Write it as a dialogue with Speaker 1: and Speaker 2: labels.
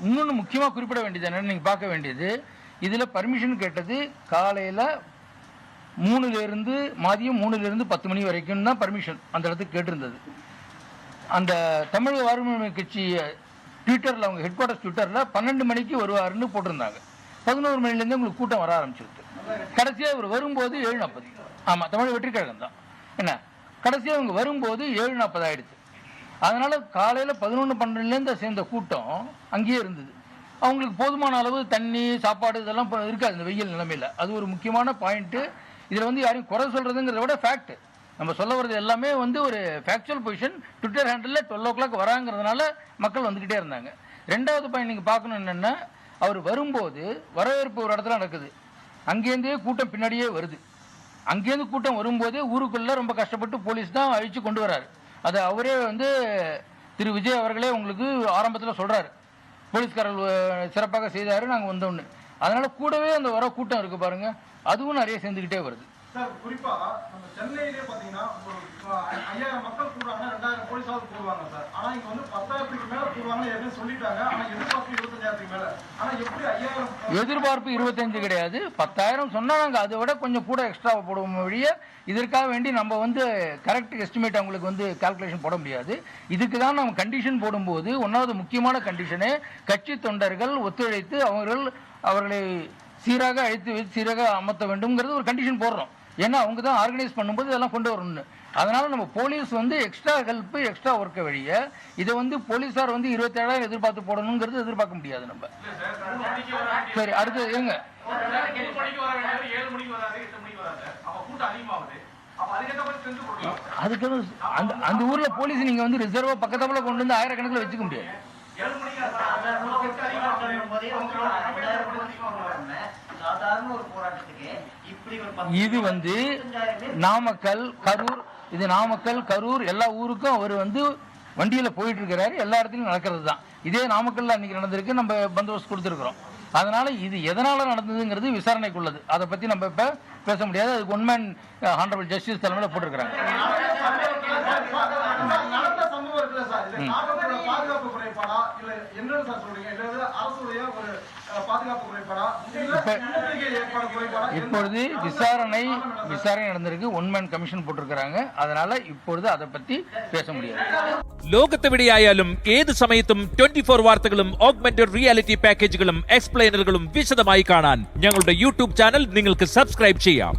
Speaker 1: இன்னொன்று முக்கியமாக குறிப்பிட வேண்டியது என்னென்னு நீங்கள் பார்க்க வேண்டியது, இதில் பர்மிஷன் கேட்டது காலையில் 3லேருந்து மதியம் 3லேருந்து 10 மணி வரைக்கும் தான் பர்மிஷன் அந்த இடத்துக்கு கேட்டிருந்தது. அந்த தமிழக வாழ்வுரிமை கட்சி ட்விட்டரில், அவங்க ஹெட் குவார்ட்டர்ஸ் ட்விட்டரில் 12 மணிக்கு வருவாருன்னு போட்டிருந்தாங்க. 11 மணிலேருந்து உங்களுக்கு கூட்டம் வர ஆரம்பிச்சிருக்கு. கடைசியாக இவர் வரும்போது 7:40. ஆமாம், தமிழ் வெற்றி கழகம் தான். என்ன, கடைசியாக இவங்க வரும்போது 7:40 ஆகிடுச்சு. அதனால் காலையில் 11-12லேருந்து சேர்ந்த கூட்டம் அங்கேயே இருந்தது. அவங்களுக்கு போதுமான அளவு தண்ணி, சாப்பாடு இதெல்லாம் இருக்காது இந்த வெயில் நிலைமையில். அது ஒரு முக்கியமான பாயிண்ட்டு. இதில் வந்து யாரையும் குறை சொல்கிறதுங்கிறத விட ஃபேக்ட், நம்ம சொல்ல வர்றது எல்லாமே வந்து ஒரு factual position. Twitter handle 12 o'clock வராங்கிறதுனால மக்கள் வந்துக்கிட்டே இருந்தாங்க. ரெண்டாவது பாயிண்ட் நீங்கள் பார்க்கணும் என்னென்னா, அவர் வரும்போது வரவேற்பு ஒரு இடத்துல நடக்குது, அங்கேருந்தே கூட்டம் பின்னாடியே வருது. அங்கேருந்து கூட்டம் வரும்போதே ஊருக்குள்ளே ரொம்ப கஷ்டப்பட்டு போலீஸ் தான் அழித்து கொண்டு வராரு. அதை அவரே வந்து திரு விஜய் அவர்களே உங்களுக்கு ஆரம்பத்தில் சொல்கிறாரு, போலீஸ்காரர்கள் சிறப்பாக செய்தார் நாங்கள் வந்தோன்னு. அதனால் கூடவே அந்த வர கூட்டம் இருக்குது பாருங்கள், அதுவும் நிறைய சேர்ந்துக்கிட்டே வருது.
Speaker 2: சார், குறிப்பா நம்ம சென்னையிலே பாத்தீங்கன்னா 5000 மக்கள் கூடுவாங்க, 2000 போலீஸாவது கூடுவாங்க சார். ஆனா இங்க வந்து 10,000க்கு மேல கூடுவாங்க ஏற்கனவே சொல்லிட்டாங்க. ஆனா எதிர்பார்ப்பு 25,000க்கு மேல. ஆனா எப்படி 5000?
Speaker 1: எதிர்பார்ப்பு 25 கிடையாது, 10,000 சொன்னா நாங்கள் அதை விட கொஞ்சம் கூட எக்ஸ்ட்ரா போடுவோம் வழிய. இதற்காக வேண்டி நம்ம வந்து கரெக்ட் எஸ்டிமேட் அவங்களுக்கு வந்து கால்குலேஷன் போட முடியாது. இதுக்கு தான் நம்ம கண்டிஷன் போடும்போது ஒன்றாவது முக்கியமான கண்டிஷனு, கட்சி தொண்டர்கள் ஒத்துழைத்து அவர்களை சீராக அழைத்து வைத்து சீராக அமர்த்த வேண்டும்ங்கிறது ஒரு கண்டிஷன் போடுறோம். ஏன்னா அவங்க தான் ஆர்கனைஸ் பண்ணும்போது இதெல்லாம் கொண்டு வரணும்னு. அதனால் நம்ம போலீஸ் வந்து எக்ஸ்ட்ரா ஹெல்ப்பு, எக்ஸ்ட்ரா ஒர்க்கை வழிய இதை வந்து போலீஸார் வந்து 27,000 எதிர்பார்த்து போடணுங்கிறது எதிர்பார்க்க முடியாது நம்ம. சரி, அடுத்து ஏங்க அதுக்கு அந்த ஊர்ல போலீஸ் நீங்க வந்து ரிசர்வா பக்கத்தாப்புல கொண்டு வந்து 1000 கணக்கில் வச்சுக்க முடியாது. இது வந்து நாமக்கல், கரூர், இது நாமக்கல், கரூர் எல்லா ஊருக்கும் அவர் வந்து வண்டியில் போயிட்டு இருக்கிறாரு. எல்லா இடத்துலையும் நடக்கிறது தான். இதே நாமக்கல்ல அன்னைக்கு நடந்திருக்கு, நம்ம பந்தோபஸ்து கொடுத்துருக்குறோம். அதனால இது எதனால நடந்ததுங்கிறது விசாரணைக்குள்ளது. அதை பற்றி நம்ம இப்போ பேச முடியாது. அதுக்கு ஒன்மேன் ஹானரபிள் ஜஸ்டிஸ் தலைமையில் போட்டிருக்கிறாங்க. இப்பொழுது விசாரணை நடந்திருக்கு, ஒன்மேன் கமிஷன் போட்டிருக்கிறாங்க. அதனால இப்பொழுது அதை பற்றி பேச முடியாது.
Speaker 3: ലോകത്തെവിടെയായാലും ഏത് സമയത്തും 24 വാർത്തകളും ഓഗ്മെന്റഡ് റിയാലിറ്റി പാക്കേജുകളും എക്സ്പ്ലെയിനറുകളും വിശദമായി കാണാൻ ഞങ്ങളുടെ യൂട്യൂബ് ചാനൽ നിങ്ങൾക്ക് സബ്സ്ക്രൈബ് ചെയ്യാം.